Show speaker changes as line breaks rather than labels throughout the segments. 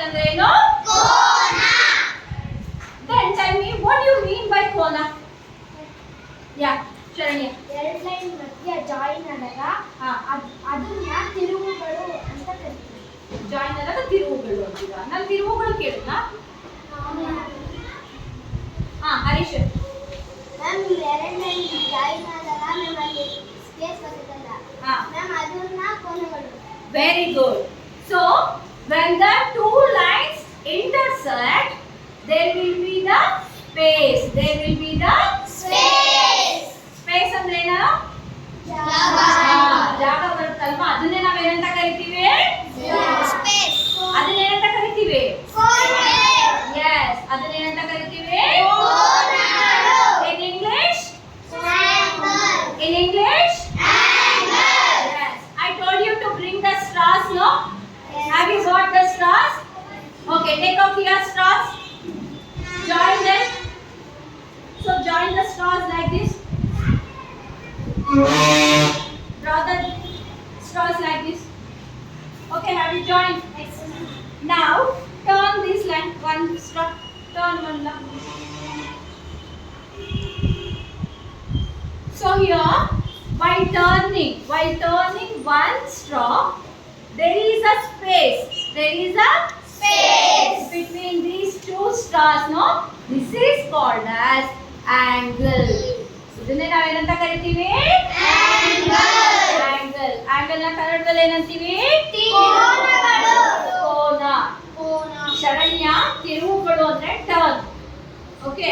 ಅಂದ್ರೆ ಏನು? ಕೋನ. Then tell me what do you mean by ಕೋನ? Yeah, ಶರಣ್ಯ.
ಎರಡು ಲೈನ್ ಮಧ್ಯ ಜಾಯಿನ್ ಆದಾಗ ಅದನ್ನ ತಿರುವುಗಳು ಅಂತ ಕರೀತೀವಿ.
ಜಾಯಿನ್ ಆದಾಗ ತಿರುವುಗಳು ಅಂತೀರಾ? ನಾನು ತಿರುವುಗಳು ಕೇಳಿದ್ನಾ? ಹರೀಶ್
ಮ್ಯಾಮ್ ಎರಡು ಲೈನ್ ಜಾಯಿನ್ ಆದಾಗ ಮ್ಯಾಮ್ ಅಲ್ಲಿ ಸ್ಪೇಸ್ ಬರುತ್ತಲ್ಲ ಮ್ಯಾಮ್ ಅದನ್ನ ಕೋನಗಳು.
Very good. So when the two lines intersect, there will be the space. There will be the
space.
space ಅಂದ್ರೆ ಏನು? ಜಾಗ ಬರುತ್ತಲ್ವಾ, ಅದನ್ನೇ ನಾವೇನಂತ ಕರಿತೀವಿ?
ಸ್ಪೇಸ್.
ಅದನ್ನೇನಂತ ಕರಿತೀವಿ? Yes, ಅದನ್ನೇನಂತ ಕರಿತೀವಿ? In English? In English? Yes. I told you to bring the straws, no? Have you got the straws? Okay, take out your straws. Join them. So join the straws like this. Draw the straws like this. Okay, have you joined? Now turn this line, one straw. Turn one line. So here, while turning one straw, there is a space. There is a space between these two straws. No, this is called as angle. ಇದನ್ನೇ ನಾವೇನಂತ ಕರಿತೀವಿ? Angle. Angle ನ ಕನ್ನಡದಲ್ಲಿ ಏನಂತೀವಿ? ಕೋನ. ಶರಣ್ಯ, ತಿರುವುಗಳು ಅಂದ್ರೆ turn. Okay,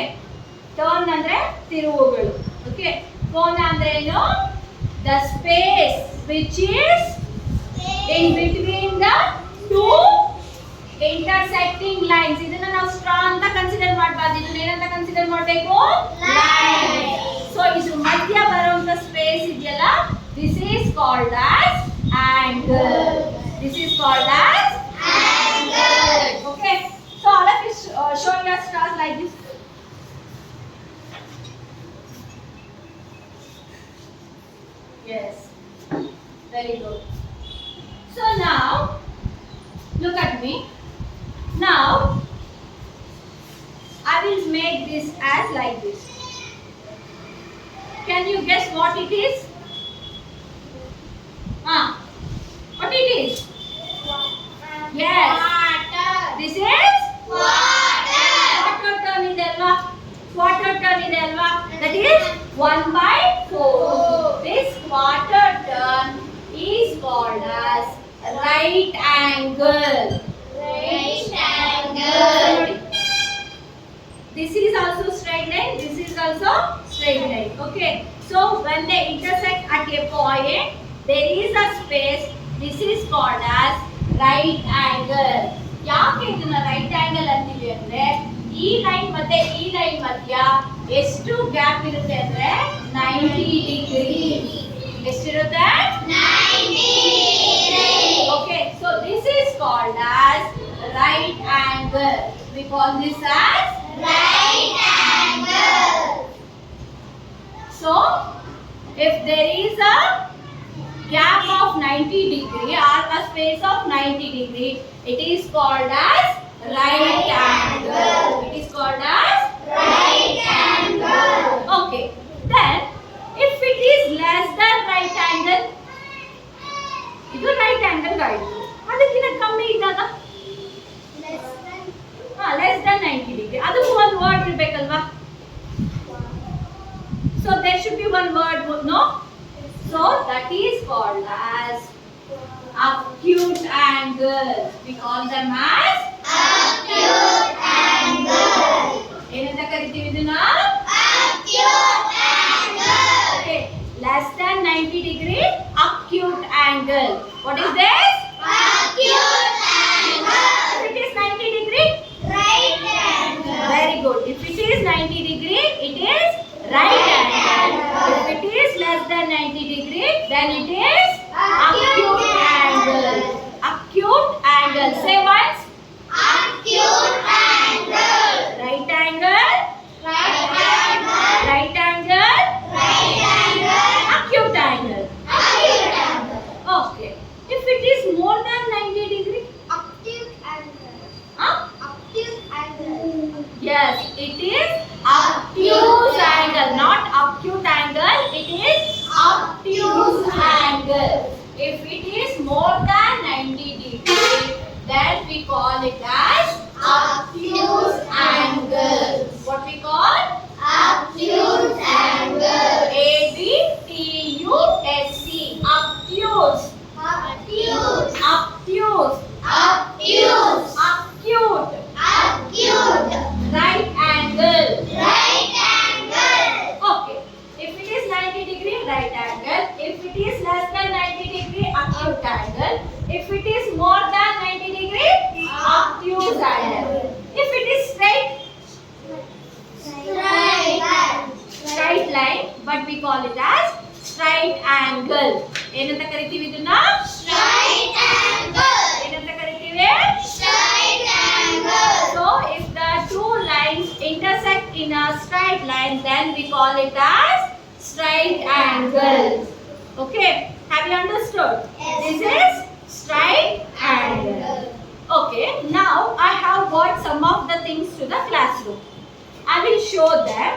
turn ಅಂದ್ರೆ ತಿರುವುಗಳು. Okay, ಕೋನ ಅಂದ್ರೆ ಏನು? The space which is in between the two intersecting lines. ಇದನ್ನ ನಾವು ಸ್ಟ್ರಾ ಅಂತ ಕನ್ಸಿಡರ್ ಮಾಡಬಾರ್ದು. ಇದನ್ನ ಏನಂತ ಕನ್ಸಿಡರ್ ಮಾಡಬೇಕು? ಲೈನ್. ಸೊ ಇದು ಮಧ್ಯ ಬರುವಂತ ಸ್ಪೇಸ್ ಇದೆಯಲ್ಲ, this is called as angle. This is called as angle. Okay, so all of you show your stars like this. Yes, very good. So now look at me. Now I will make this as like this. Can you guess what it is? What it is? Yes.
Water.
This is
Water.
water turn ಇದೆ ಅಲ್ವಾ? Water turn ಇದೆ ಅಲ್ವಾ? That is 1/4. This water turn is called as right angle.
Right angle.
This is also straight line. This is also straight line. Okay. So when they intersect at a point, there is a space. This is called as right angle. ಯಾಕೆ ಇದನ್ನ right angle ಅಂತೀವಿ ಅಂದ್ರೆ ಈ line ಮತ್ತೆ ಈ line ಮಧ್ಯ ಎಷ್ಟು gap ಇರುತ್ತೆ ಅಂದ್ರೆ 90 ಡಿಗ್ರಿ. ಎಷ್ಟಿರುತ್ತೆ?
90 degree.
Okay, so this is called as right angle. We call this as
Right angle.
so if there is a gap of 90 degree or a space of 90 degree, it is called as right angle. It is called as
Right angle.
okay. Then if it is less than right angle, ಇದು right angle ಗಾಯಿತು. ಅದಕ್ಕಿಂತ ಕಮ್ಮಿ ಇದ್ದಾಗ less than 90 degree, ಅದಕ್ಕೂ ಒಂದು word ಇರಬೇಕಲ್ವಾ? So there should be one word, no? So that is called as acute angle. We call them as
Acute angle.
ಏನಂತ ಕರಿತೀವಿ ಇದನ್ನ?
Acute angle.
Okay, less than 90 degree acute angle. What is this?
Acute angle.
If it is 90 degree,
Right angle.
very good. If it is 90 degree, it is right angle. If it is less than 90 degree, then it is acute angle. Acute angle. Say once. It is obtuse angle, not acute angle. It is obtuse angle. If it is more than 90 degree, then we call it as obtuse angle. What we call? Obtuse angle. ABTUSE. Obtuse.
Obtuse.
Obtuse.
Obtuse.
Acute.
Acute.
Right angle.
Right angle.
Okay. If it is 90 degree, right angle. If it is less than 90 degree, acute angle. If it is more than 90 degree, obtuse angle. If it is straight line, but we call it as straight angle. ಏನಂತ ಕರಿತೀವಿ ಇದನ್ನ?
Straight angle.
ಏನಂತ ಕರಿತೀವಿ?
Straight angle.
So if the two lines intersect in a straight line, then we call it as straight angle. Okay, have you understood?
Yes.
This is straight angle. Okay, now I have got some of the things to the classroom. I will show them.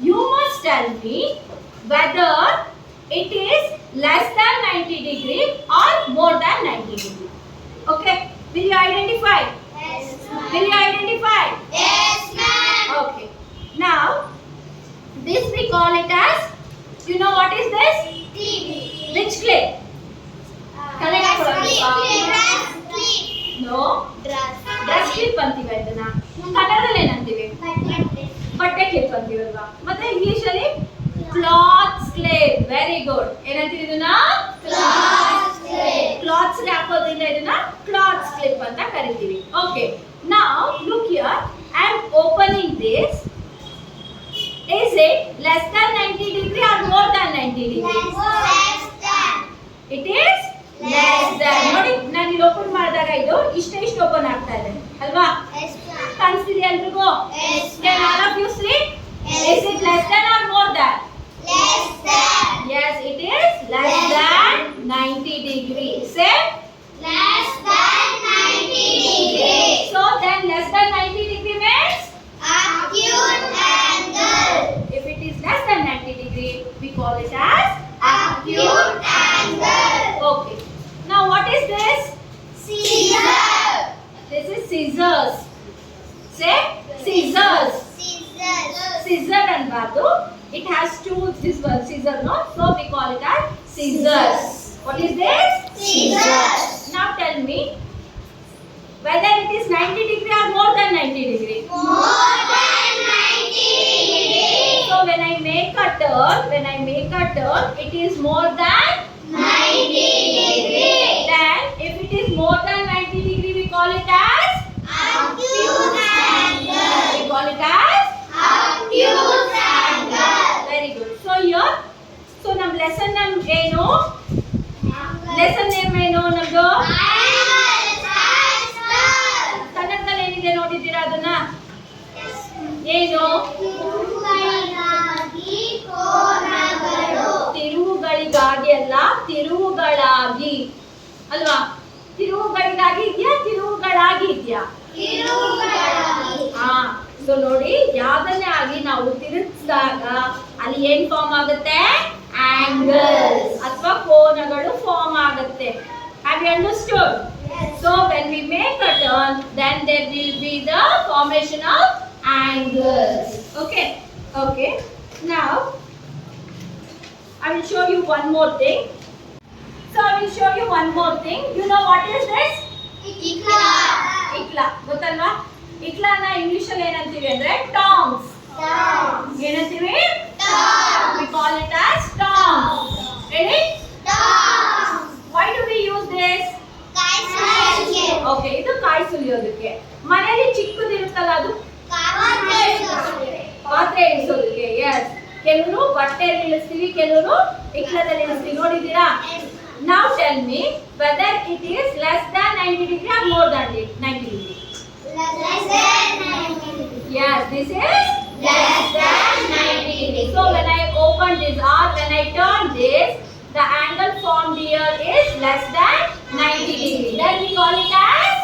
You must tell me whether it is less than 90 degree or more than 90 degree. Okay, will you identify?
Yes,
Will you identify?
Yes, ma'am.
Okay. Now, this we call it as, you know what is this?
Clip.
Which clip? Correct.
Clip.
No.
Dress.
Dress clip ಅಂತೀವಿ ಇದನ್ನ. ಕನ್ನಡದಲ್ಲಿ ಏನಂತೀವಿ? ಬಟ್ಟೆ clip ಅಂತೀವಲ್ವಾ? ಮತ್ತೆ English ಅಲ್ಲಿ clothes clip. Very good. ಏನಂತೀವಿ ಇದನ್ನ?
Cloth clip.
Clothes ಗೆ ಹಾಕೋದ್ರಿಂದ ಇದನ್ನ ಕ್ಲಾತ್ಸ್ ಕ್ಲಿಪ್ ಅಂತ ಕರಿತೀವಿ. Okay. Now look here. I am opening this. Is it less than 90 degree or more than 90 degree?
Less than.
It is less than. ನೋಡಿ ನಾನು ಇಲ್ಲಿ ಓಪನ್ ಮಾಡಿದಾಗ ಇದು ಇಷ್ಟು ಓಪನ್ ಆಗ್ತಾ ಇದೆ ಅಲ್ವಾ?
Yes, ma'am.
ಕಾಣಿಸ್ತಿದೆಯಾ ಎಲ್ರಿಗೂ?
Yes,
Can all of you see? Is it less than or more than?
Less than.
Yes, it is less than 90 degree. Say.
Less than 90 degree.
So then less than 90 degree means?
Acute angle.
If it is less than 90 degree, we call it as
Acute angle.
Okay. Now what is this?
Scissor.
This is scissors. Say scissors.
Scissors.
Scissor anbadu. It has two this one scissor no, so we call it as scissors. What is this?
Scissors.
Now tell me whether it is 90 degree or more than 90 degree.
More than 90 degree.
So when I make a turn, it is more than
90 degree.
then if it is more than 90 degree, we call it as
Acute angle.
we call it as
Acute angle.
very good. So here, so nam lesson nam ಏನು? lesson name ಏನು ನಮ್ದು? ಕನ್ನಡದಲ್ಲಿ ಏನಿದೆ ನೋಡಿದ್ದೀರಾ ಅದನ್ನ? ಏನು? ತಿರುವುಗಳಿಗಾಗಿ ಅಲ್ಲ, ತಿರುವುಗಳಾಗಿ ಅಲ್ವಾ? ತಿರುವುಗಳಿಗಾಗಿ ಇದೆಯಾ, ತಿರುವುಗಳಾಗಿ ಇದೆಯಾ? ಹಾ. ಸೊ ನೋಡಿ, ಯಾವ್ದನ್ನೇ ಆಗಿ ನಾವು ತಿರುಗಿಸಿದಾಗ ಅಲ್ಲಿ ಏನ್ ಫಾರ್ಮ್ ಆಗುತ್ತೆ? ಆಂಗಲ್ಸ್ ಅಥವಾ ಕೋನಗಳು ಫಾರ್ಮ್ ಆಗುತ್ತೆ. Have you understood? So when we make a turn, then there will be the formation of angles. Okay. Okay. Now I will show you one more thing. So I will show you one more thing. You know what is this? Ikla. ಗೊತ್ತಲ್ವಾ? ಇಕ್ಲಾನ English ಅಲ್ಲಿ ಏನಂತೀವಿ ಅಂದ್ರೆ tongues. ಏನಂತೀವಿ? We call it as tongs. Ready? Why do we use this? Okay, ಇದು ಕಾಯಿ ಸುಲಿಯೋದಕ್ಕೆ. ಮನೆಯಲ್ಲಿ ಚಿಕ್ಕದಿರುತ್ತಲ್ಲ ಅದು ಪಾತ್ರೆ ಇಳಿಸೋದಕ್ಕೆ. ಎಸ್. ಕೆಲವರು ಬಟ್ಟೆಯಲ್ಲಿ ಇಳಿಸ್ತೀವಿ, ಕೆಲವರು ಇಕ್ಲದಲ್ಲಿ ಇಳಿಸ್ತೀವಿ. ನೋಡಿದ್ದೀರಾ? Now tell me whether it is less than 90 degree or more than 90 degree. Yes, this is less than 90 degree. So when I open this or when I turn this, the angle formed here is less than 90 degree. Then we call it as